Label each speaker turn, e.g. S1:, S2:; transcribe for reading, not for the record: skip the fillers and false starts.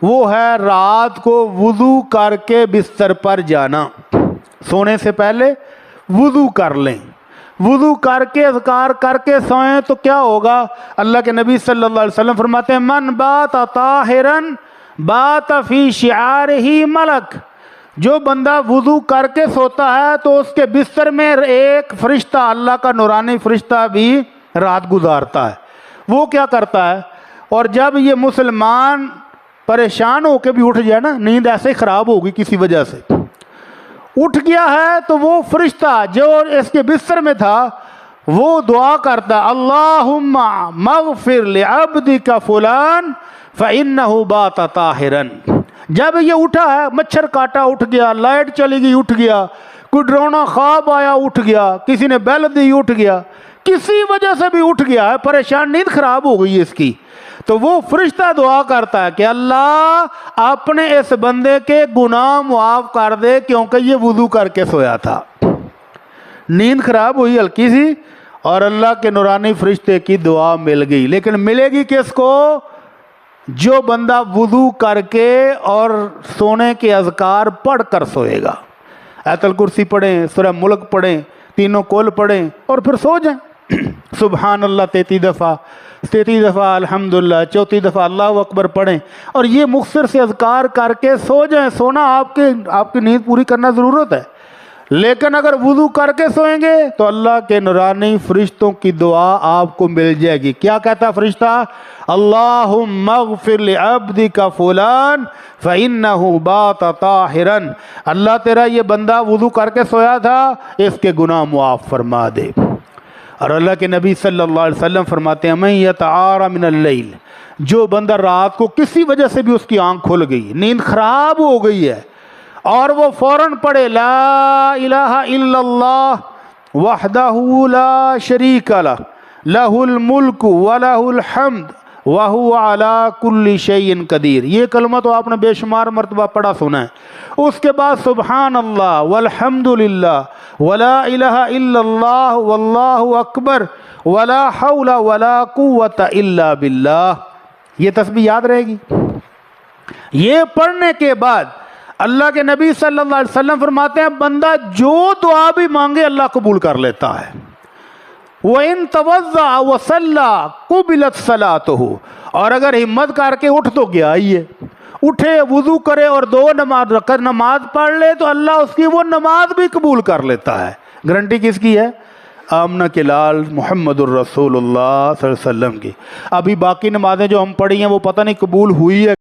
S1: وہ ہے رات کو وضو کر کے بستر پر جانا. سونے سے پہلے وضو کر لیں, وضو کر کے اذکار کر کے سوئیں تو کیا ہوگا؟ اللہ کے نبی صلی اللہ علیہ وسلم فرماتے ہیں من بات طاہرا بات فی شعارہ ملک. جو بندہ وضو کر کے سوتا ہے تو اس کے بستر میں ایک فرشتہ, اللہ کا نورانی فرشتہ بھی رات گزارتا ہے. وہ کیا کرتا ہے؟ اور جب یہ مسلمان پریشان ہو کے بھی اٹھ جائے نا, نیند ایسے ہی خراب ہوگی کسی وجہ سے, اٹھ گیا ہے تو وہ فرشتہ جو اس کے بستر میں تھا وہ دعا کرتا ہے اللہم مغفر لعبدک فلان فإنہ بات طاہرا. جب یہ اٹھا ہے, مچھر کاٹا اٹھ گیا, لائٹ چلی گئی اٹھ گیا, کوئی ڈرونا خواب آیا اٹھ گیا, کسی نے بیل دی اٹھ گیا, کسی وجہ سے بھی اٹھ گیا ہے, پریشان, نیند خراب ہو گئی اس کی, تو وہ فرشتہ دعا کرتا ہے کہ اللہ اپنے اس بندے کے گناہ معاف کر دے کیونکہ یہ وضو کر کے سویا تھا. نیند خراب ہوئی ہلکی سی اور اللہ کے نورانی فرشتے کی دعا مل گئی. لیکن ملے گی کس کو؟ جو بندہ وضو کر کے اور سونے کے اذکار پڑھ کر سوئے گا. آیت الکرسی پڑھیں, سورہ ملک پڑھیں, تینوں کول پڑھیں اور پھر سو جائیں. سبحان اللہ 33 دفعہ, 33 دفعہ الحمدللہ, 34 دفعہ اللہ اکبر پڑھیں اور یہ مختصر سے اذکار کر کے سو جائیں. سونا آپ کی نیند پوری کرنا ضرورت ہے, لیکن اگر وضو کر کے سوئیں گے تو اللہ کے نورانی فرشتوں کی دعا آپ کو مل جائے گی. کیا کہتا فرشتہ؟ اللہم اغفر لعبدک فلان فإنہ بات طاہرا. اللہ تیرا یہ بندہ وضو کر کے سویا تھا, اس کے گناہ معاف فرما دے. اور اللہ کے نبی صلی اللہ علیہ وسلم فرماتے ہیں من یتعار من اللیل, جو بندہ رات کو کسی وجہ سے بھی اس کی آنکھ کھل گئی, نیند خراب ہو گئی ہے, اور وہ فوراً پڑھے لا الہ الا اللہ وحدہ لا شریک لہ لہ الملک ولہ الحمد وہو علی کل شیء قدیر. یہ کلمہ تو آپ نے بے شمار مرتبہ پڑھا سنا ہے. اس کے بعد سبحان اللہ والحمد للہ ولا الہ الا اللہ واللہ اکبر ولا حول ولا قوت الا باللہ. یہ تسبیح یاد رہے گی. یہ پڑھنے کے بعد اللہ کے نبی صلی اللہ علیہ وسلم فرماتے ہیں بندہ جو دعا بھی مانگے اللہ قبول کر لیتا ہے. وَإِن تَوَضَّعَ وَصَلَّى قُبِلَتْ صَلَاتُهُ. اور اگر ہمت کر کے اٹھ تو گیا ہی ہے, اٹھے وضو کرے اور 2 رکعت نماز پڑھ لے تو اللہ اس کی وہ نماز بھی قبول کر لیتا ہے. گارنٹی کس کی ہے؟ آمنہ کے لال محمد الرسول اللہ صلی اللہ علیہ وسلم کی. ابھی باقی نمازیں جو ہم پڑھی ہیں وہ پتہ نہیں قبول ہوئی ہے